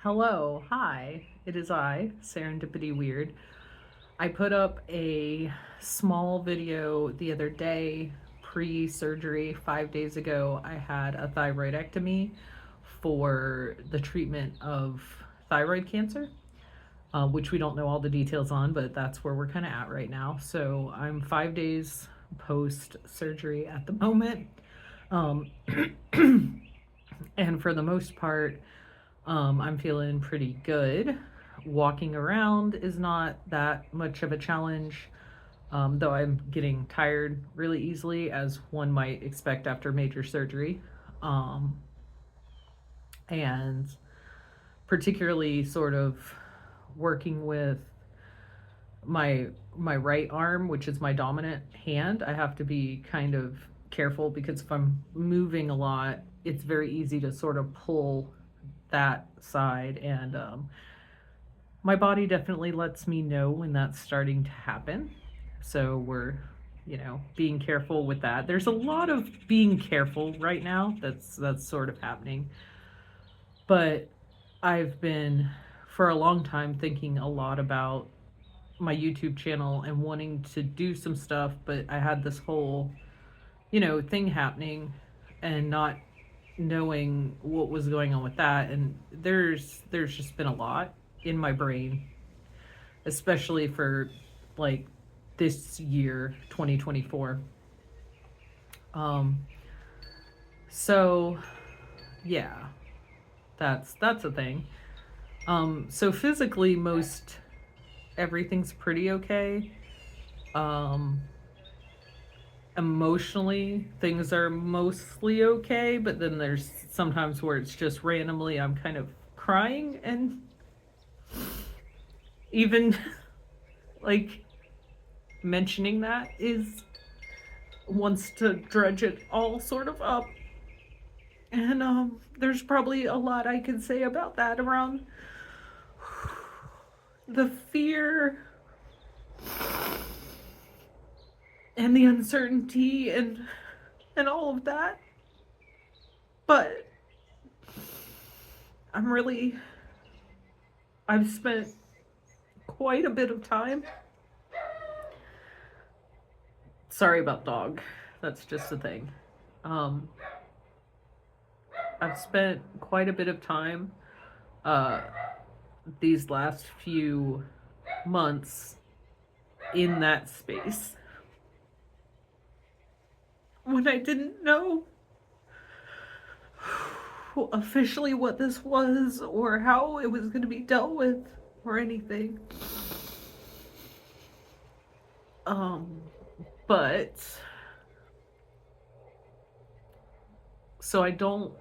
Hello, hi, it is I, Serendipity Wyrd. I put up a small video the other day, pre-surgery, 5 days ago. I had a thyroidectomy for the treatment of thyroid cancer, which we don't know all the details on, but that's where we're kind of at right now. So I'm 5 days post-surgery at the moment. Um, and for the most part, I'm feeling pretty good. Walking around is not that much of a challenge, though I'm getting tired really easily, as one might expect after major surgery. Um, and particularly sort of working with my right arm, which is my dominant hand, I have to be kind of careful because if I'm moving a lot, it's very easy to sort of pull that side. And my body definitely lets me know when that's starting to happen. So we're, being careful with that. There's a lot of being careful right now that's sort of happening. But I've been for a long time thinking a lot about my YouTube channel and wanting to do some stuff, but I had this whole, thing happening and not knowing what was going on with that. And there's just been a lot in my brain, especially for like this year, 2024. um so yeah, that's a thing. So physically, most everything's pretty okay. um Emotionally, things are mostly okay, but then there's sometimes where it's just randomly I'm kind of crying, and even like mentioning that is wants to dredge it all sort of up. And there's probably a lot I could say about that around the fear and the uncertainty and all of that. But I'm really I've spent quite a bit of time. Sorry about dog. That's just a thing. Um I've spent quite a bit of time uh these last few months in that space when I didn't know officially what this was or how it was going to be dealt with or anything. Um, but so I don't.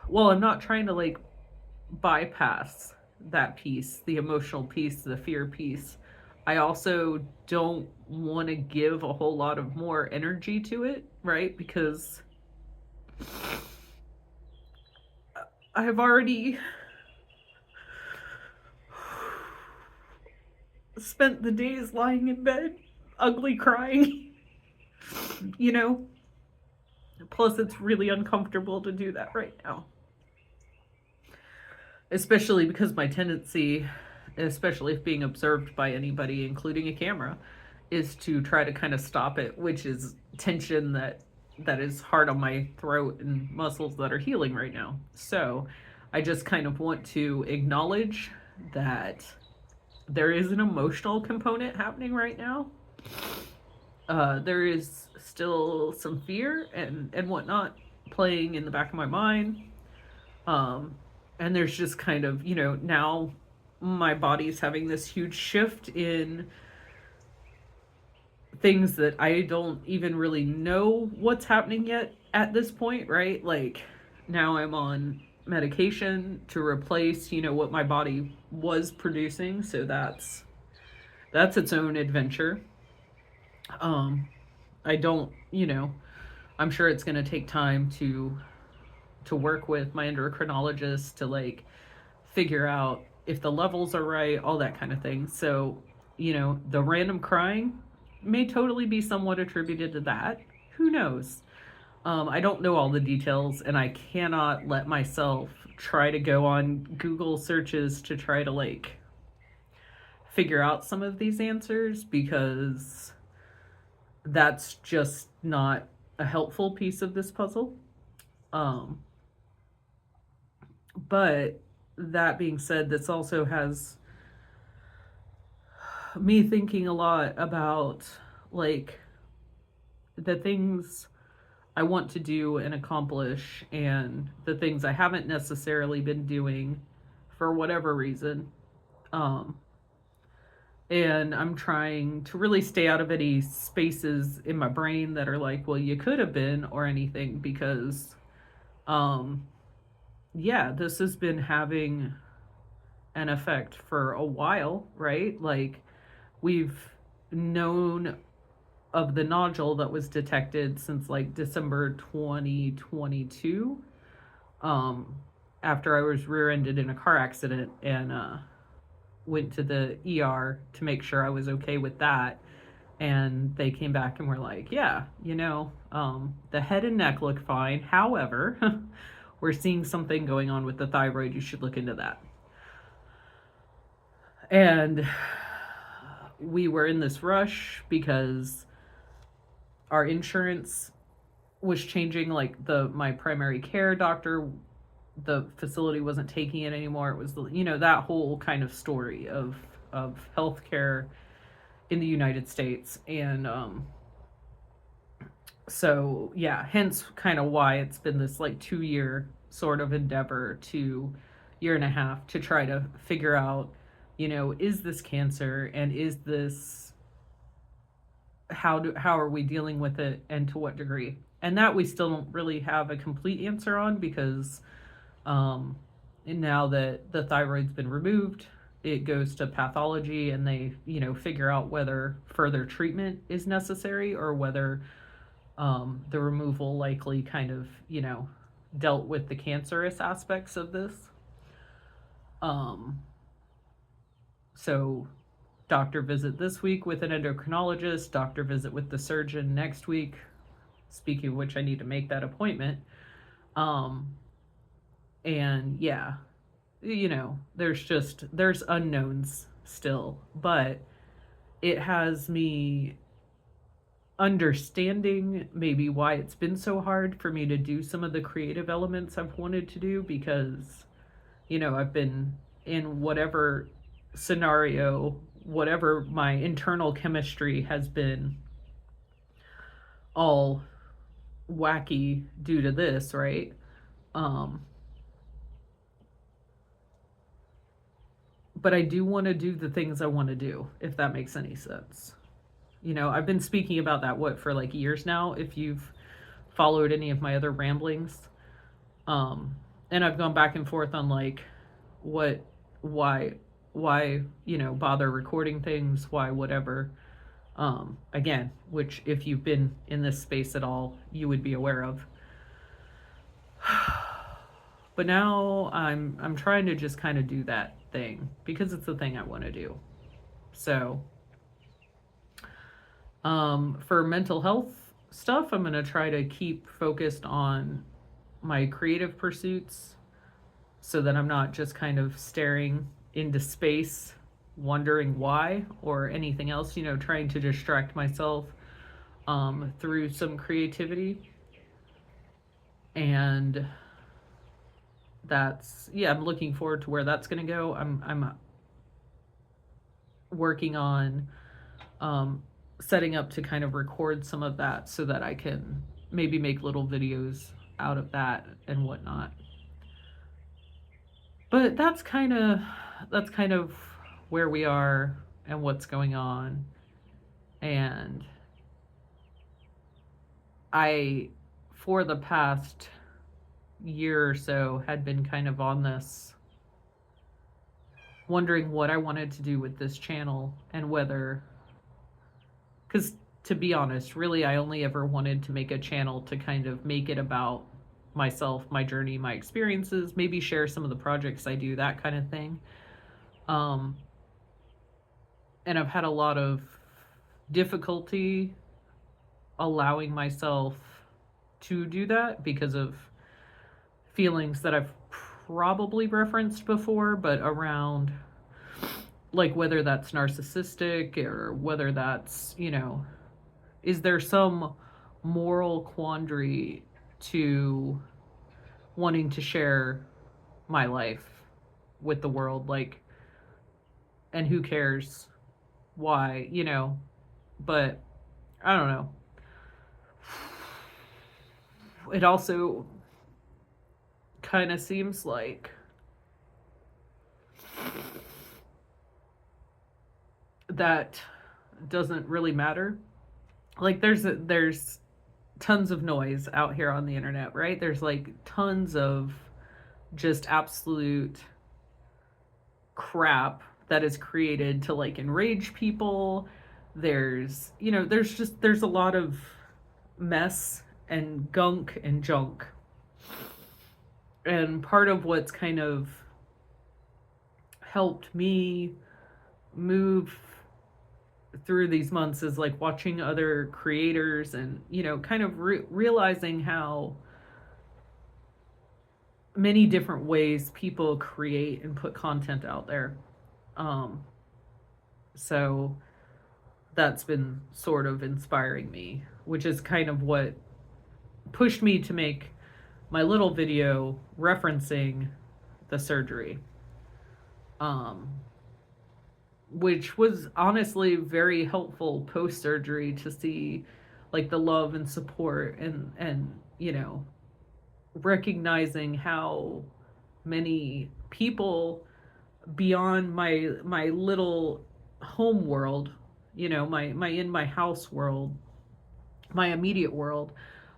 Well, I'm not trying to like bypass that piece, the emotional piece, the fear piece. I also don't want to give a whole lot of more energy to it, right? Because I have already spent the days lying in bed, ugly crying, you know? Plus, it's really uncomfortable to do that right now. Especially because my tendency, especially if being observed by anybody, including a camera, is to try to kind of stop it, which is tension that is hard on my throat and muscles that are healing right now. So I just kind of want to acknowledge that there is an emotional component happening right now. There is still some fear and whatnot playing in the back of my mind. And there's just kind of, now my body's having this huge shift in things that I don't even really know what's happening yet at this point, right? Like, now I'm on medication to replace, what my body was producing. So that's its own adventure. I don't, I'm sure it's going to take time to work with my endocrinologist to like figure out if the levels are right, all that kind of thing. So, the random crying may totally be somewhat attributed to that. Who knows? I don't know all the details, and I cannot let myself try to go on Google searches to try to like figure out some of these answers, because that's just not a helpful piece of this puzzle. Um, but that being said, this also has me thinking a lot about like the things I want to do and accomplish, and the things I haven't necessarily been doing for whatever reason. Um, and I'm trying to really stay out of any spaces in my brain that are like, well, you could have been, or anything, because, um, yeah, this has been having an effect for a while, right? Like, we've known of the nodule that was detected since like December 2022, um, after I was rear-ended in a car accident, and went to the ER to make sure I was okay with that. And they came back and were like, yeah, the head and neck look fine. However, we're seeing something going on with the thyroid. You should look into that. And we were in this rush because our insurance was changing. Like, my primary care doctor, the facility wasn't taking it anymore. It was that whole kind of story of healthcare in the United States. And so yeah, hence kind of why it's been this like 2 year sort of endeavor, to year and a half, to try to figure out, is this cancer, and is this, how are we dealing with it, and to what degree. And that we still don't really have a complete answer on, because and now that the thyroid's been removed, it goes to pathology, and they figure out whether further treatment is necessary, or whether the removal likely kind of dealt with the cancerous aspects of this. So doctor visit this week with an endocrinologist, doctor visit with the surgeon next week. Speaking of which, I need to make that appointment. And yeah, there's unknowns still, but it has me understanding maybe why it's been so hard for me to do some of the creative elements I've wanted to do, because I've been in whatever scenario, whatever my internal chemistry has been all wacky due to this, right? Um, but I do want to do the things I want to do, if that makes any sense. I've been speaking about that for like years now, if you've followed any of my other ramblings. And I've gone back and forth on like what why bother recording things, why whatever. Again, which, if you've been in this space at all, you would be aware of. But now I'm trying to just kind of do that thing, because it's the thing I want to do. So for mental health stuff, I'm going to try to keep focused on my creative pursuits, so that I'm not just kind of staring into space wondering why, or anything else, trying to distract myself through some creativity. And I'm looking forward to where that's going to go. I'm working on setting up to kind of record some of that, so that I can maybe make little videos out of that and whatnot. But that's kind of where we are and what's going on. And I, for the past year or so, had been kind of on this, wondering what I wanted to do with this channel, and whether, because to be honest, really, I only ever wanted to make a channel to kind of make it about myself, my journey, my experiences, maybe share some of the projects I do, that kind of thing. And I've had a lot of difficulty allowing myself to do that because of feelings that I've probably referenced before, but around like whether that's narcissistic or whether that's, is there some moral quandary to wanting to share my life with the world? Like, and who cares why, but I don't know. It also kind of seems like that doesn't really matter. Like there's tons of noise out here on the internet, right? There's like tons of just absolute crap that is created to like enrage people. There's a lot of mess and gunk and junk. And part of what's kind of helped me move through these months is like watching other creators and kind of realizing how many different ways people create and put content out there. So that's been sort of inspiring me, which is kind of what pushed me to make my little video referencing the surgery, which was honestly very helpful post surgery to see like the love and support and recognizing how many people beyond my little home world, my in my house world, my immediate world,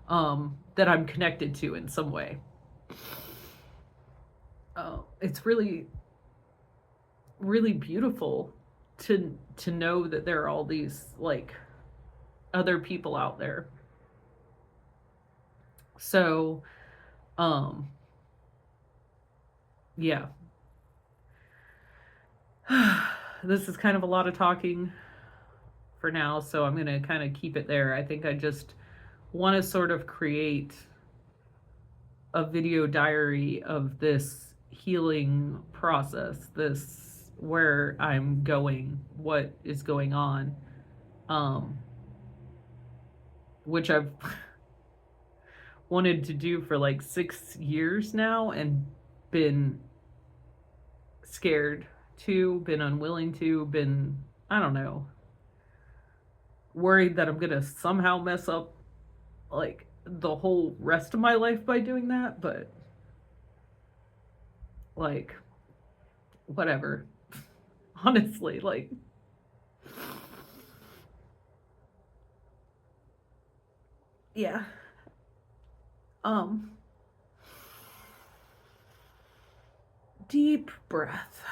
that I'm connected to in some way. It's really, really beautiful to know that there are all these like other people out there. So, yeah. This is kind of a lot of talking for now, so I'm going to kind of keep it there. I think I just want to sort of create a video diary of this healing process, this where I'm going, what is going on, which I've wanted to do for like 6 years now and been scared to, been unwilling to, been, I don't know, worried that I'm gonna somehow mess up like the whole rest of my life by doing that, but like whatever. Honestly, like yeah. Um Deep breath.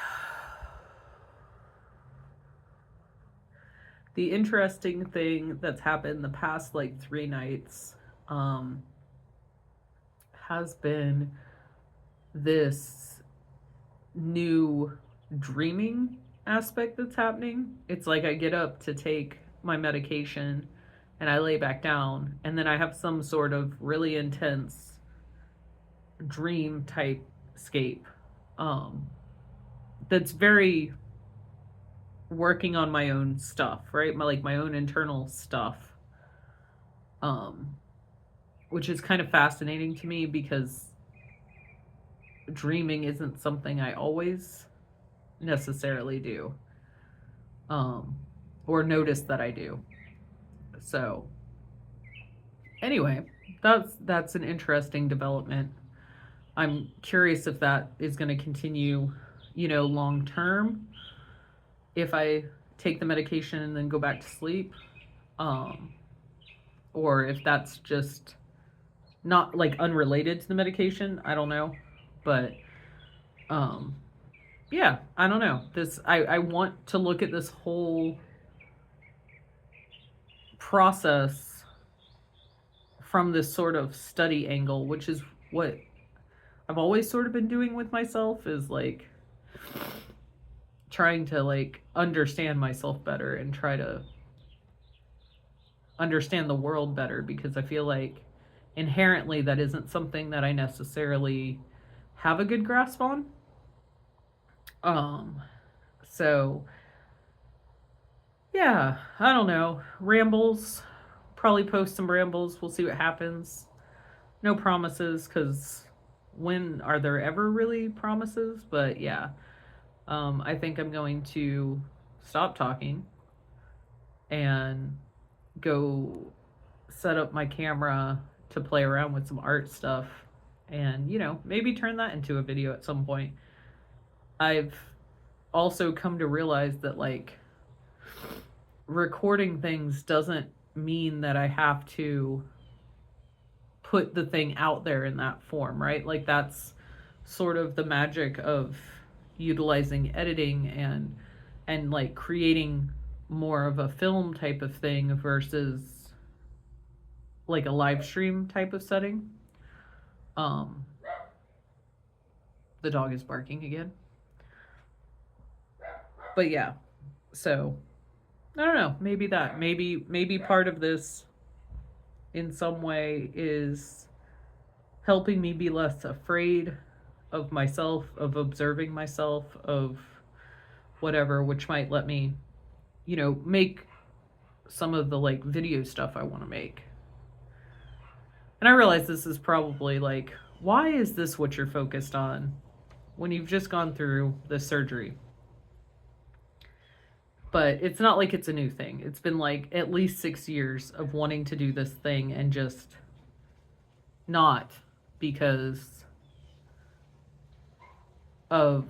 The interesting thing that's happened the past like 3 nights has been this new dreaming aspect that's happening. It's like I get up to take my medication and I lay back down, and then I have some sort of really intense dream type scape, that's very working on my own stuff, right? My own internal stuff, which is kind of fascinating to me because dreaming isn't something I always necessarily do, or notice that I do. So anyway, that's an interesting development. I'm curious if that is going to continue, long term, if I take the medication and then go back to sleep, or if that's just not like unrelated to the medication. I don't know, but yeah, I don't know. I want to look at this whole process from this sort of study angle, which is what I've always sort of been doing with myself, is like trying to like understand myself better and try to understand the world better, because I feel like inherently that isn't something that I necessarily have a good grasp on. Um, so yeah, I don't know. Rambles, probably post some rambles. We'll see what happens. No promises, because when are there ever really promises? But yeah, I think I'm going to stop talking and go set up my camera to play around with some art stuff and, maybe turn that into a video at some point. I've also come to realize that, like, recording things doesn't mean that I have to put the thing out there in that form, right? Like, that's sort of the magic of utilizing editing and like creating more of a film type of thing versus like a live stream type of setting. Um the dog is barking again. But yeah, so I don't know, maybe part of this in some way is helping me be less afraid of myself, of observing myself, of whatever, which might let me, make some of the like video stuff I want to make. And I realize this is probably like, why is this what you're focused on when you've just gone through the surgery? But it's not like it's a new thing. It's been like at least 6 years of wanting to do this thing and just not, because of,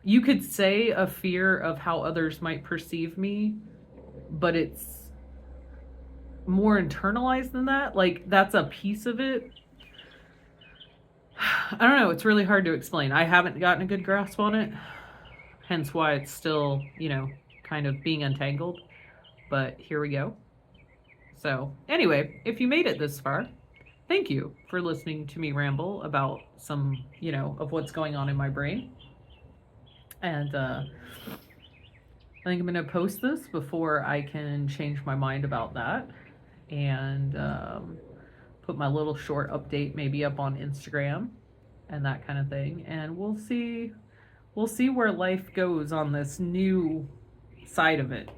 you could say, a fear of how others might perceive me, but it's more internalized than that. Like, that's a piece of it. I don't know. It's really hard to explain. I haven't gotten a good grasp on it, hence why it's still, kind of being untangled. But here we go. So, anyway, if you made it this far, thank you for listening to me ramble about some, of what's going on in my brain. And I think I'm going to post this before I can change my mind about that. And put my little short update maybe up on Instagram and that kind of thing. And we'll see where life goes on this new side of it.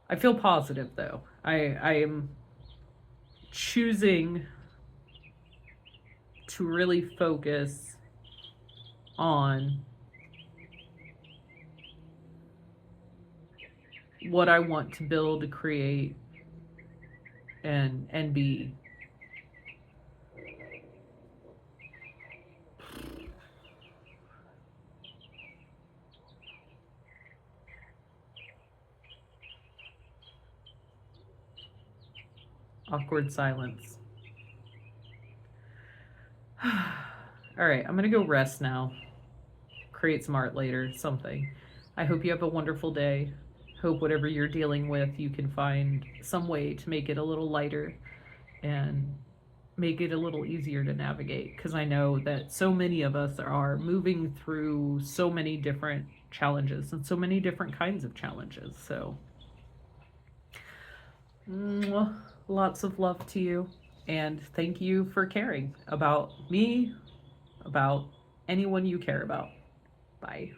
I feel positive though. I am choosing to really focus on what I want to build, create, and be. Awkward silence. All right, I'm gonna go rest now. Create some art later, something. I hope you have a wonderful day. Hope whatever you're dealing with, you can find some way to make it a little lighter and make it a little easier to navigate, because I know that so many of us are moving through so many different challenges and so many different kinds of challenges. So lots of love to you, and thank you for caring about me, about anyone you care about. Bye.